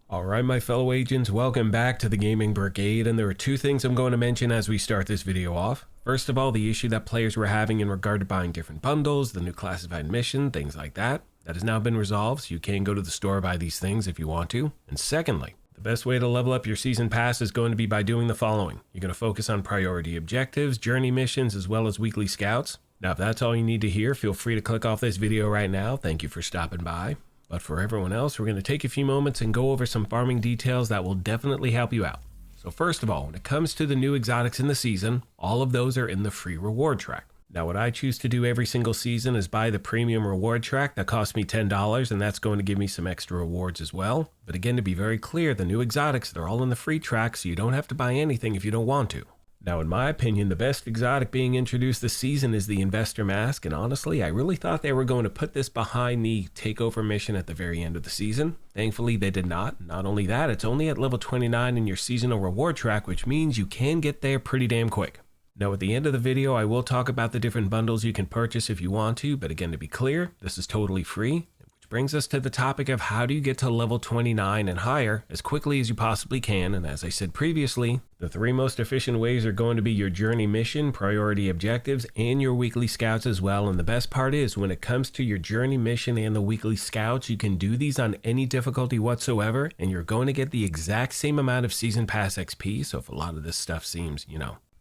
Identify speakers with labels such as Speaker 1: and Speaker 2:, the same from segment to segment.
Speaker 1: Alright my fellow agents, welcome back to the Gaming Brigade, and there are two things I'm going to mention as we start this video off. First of all, the issue that players were having in regard to buying different bundles, the new classified mission, things like that. That has now been resolved, so you can go to the store buy these things if you want to. And secondly, the best way to level up your season pass is going to be by doing the following. You're going to focus on priority objectives, journey missions, as well as weekly scouts. Now if that's all you need to hear, feel free to click off this video right now. Thank you for stopping by. But for everyone else, we're going to take a few moments and go over some farming details that will definitely help you out. So first of all, when it comes to the new exotics in the season, all of those are in the free reward track. Now what I choose to do every single season is buy the premium reward track that costs me $10, and that's going to give me some extra rewards as well. But again, to be very clear, the new exotics, they're all in the free track, so you don't have to buy anything if you don't want to. Now, in my opinion, the best exotic being introduced this season is the Investor Mask, and honestly, I really thought they were going to put this behind the Takeover mission at the very end of the season. Thankfully, they did not. Not only that, it's only at level 29 in your seasonal reward track, which means you can get there pretty damn quick. Now, at the end of the video, I will talk about the different bundles you can purchase if you want to, but again, to be clear, this is totally free. Brings us to the topic of how do you get to level 29 and higher as quickly as you possibly can. And as I said previously, the three most efficient ways are going to be your journey mission, priority objectives, and your weekly scouts as well. And the best part is when it comes to your journey mission and the weekly scouts, you can do these on any difficulty whatsoever, and you're going to get the exact same amount of season pass XP. So if a lot of this stuff seems,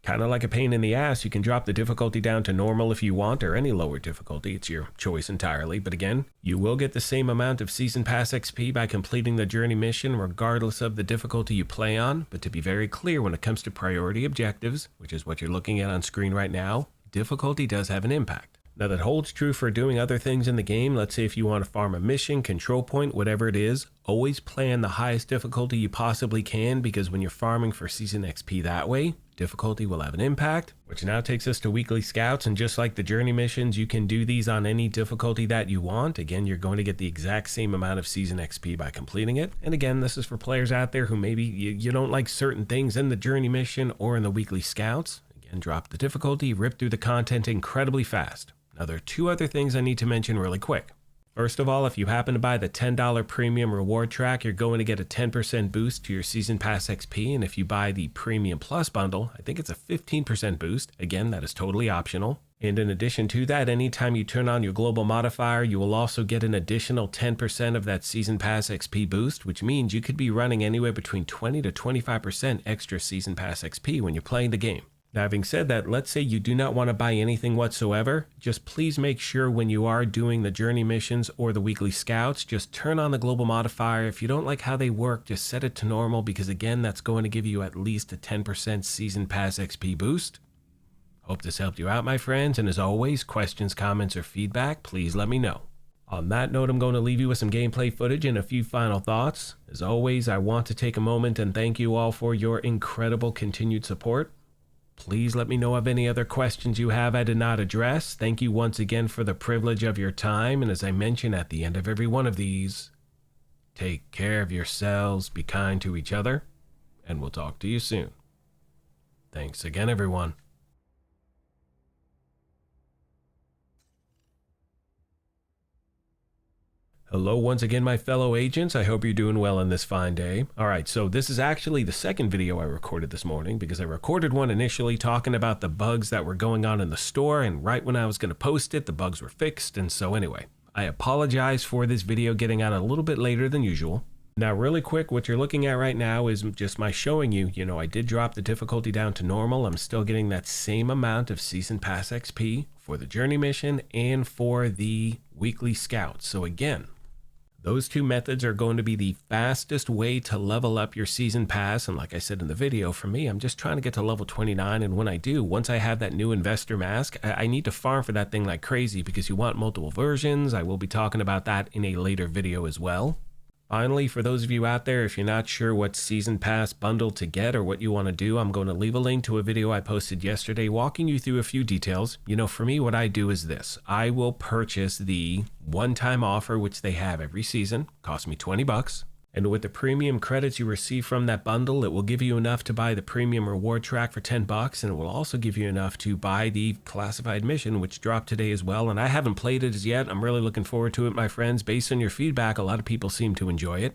Speaker 1: kind of like a pain in the ass, you can drop the difficulty down to normal if you want, or any lower difficulty. It's your choice entirely. But again, you will get the same amount of season pass XP by completing the journey mission regardless of the difficulty you play on. But to be very clear, when it comes to priority objectives, which is what you're looking at on screen right now, difficulty does have an impact. Now that holds true for doing other things in the game. Let's say if you want to farm a mission, control point, whatever it is, always play on the highest difficulty you possibly can, because when you're farming for season XP that way, difficulty will have an impact. Which now takes us to weekly scouts, and just like the journey missions, you can do these on any difficulty that you want. Again, you're going to get the exact same amount of season XP by completing it. And again, this is for players out there who maybe you don't like certain things in the journey mission or in the weekly scouts. Again, drop the difficulty, rip through the content incredibly fast. Now there are two other things I need to mention really quick. First of all, if you happen to buy the $10 premium reward track, you're going to get a 10% boost to your season pass XP. And if you buy the premium plus bundle, I think it's a 15% boost. Again, that is totally optional. And in addition to that, anytime you turn on your global modifier, you will also get an additional 10% of that season pass XP boost, which means you could be running anywhere between 20 to 25% extra season pass XP when you're playing the game. Now, having said that, let's say you do not want to buy anything whatsoever. Just please make sure when you are doing the journey missions or the weekly scouts, just turn on the global modifier. If you don't like how they work, just set it to normal, because again, that's going to give you at least a 10% season pass XP boost. Hope this helped you out, my friends. And as always, questions, comments, or feedback, please let me know. On that note, I'm going to leave you with some gameplay footage and a few final thoughts. As always, I want to take a moment and thank you all for your incredible continued support. Please let me know of any other questions you have I did not address. Thank you once again for the privilege of your time. And as I mention at the end of every one of these, take care of yourselves, be kind to each other, and we'll talk to you soon. Thanks again, everyone. Hello once again, my fellow agents. I hope you're doing well on this fine day. All right, so this is actually the second video I recorded this morning, because I recorded one initially talking about the bugs that were going on in the store, and right when I was going to post it, the bugs were fixed. And so anyway, I apologize for this video getting out a little bit later than usual. Now, really quick, what you're looking at right now is just my showing you, I did drop the difficulty down to normal. I'm still getting that same amount of season pass XP for the journey mission and for the weekly scouts. So again, those two methods are going to be the fastest way to level up your season pass. And like I said in the video, for me, I'm just trying to get to level 29. And when I do, once I have that new investor mask, I need to farm for that thing like crazy, because you want multiple versions. I will be talking about that in a later video as well. Finally, for those of you out there, if you're not sure what season pass bundle to get or what you want to do, I'm going to leave a link to a video I posted yesterday walking you through a few details. For me, what I do is this. I will purchase the one-time offer, which they have every season. Cost me $20. And with the premium credits you receive from that bundle, it will give you enough to buy the premium reward track for $10, and it will also give you enough to buy the classified mission, which dropped today as well. And I haven't played it as yet. I'm really looking forward to it, my friends. Based on your feedback, a lot of people seem to enjoy it.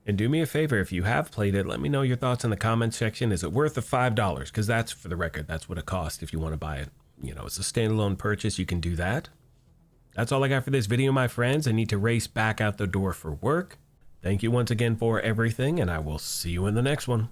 Speaker 1: And do me a favor, if you have played it, let me know your thoughts in the comment section. Is it worth the $5? Because that's, for the record, that's what it costs if you want to buy it. You know, it's a standalone purchase. You can do that. That's all I got for this video, my friends. I need to race back out the door for work. Thank you once again for everything, and I will see you in the next one.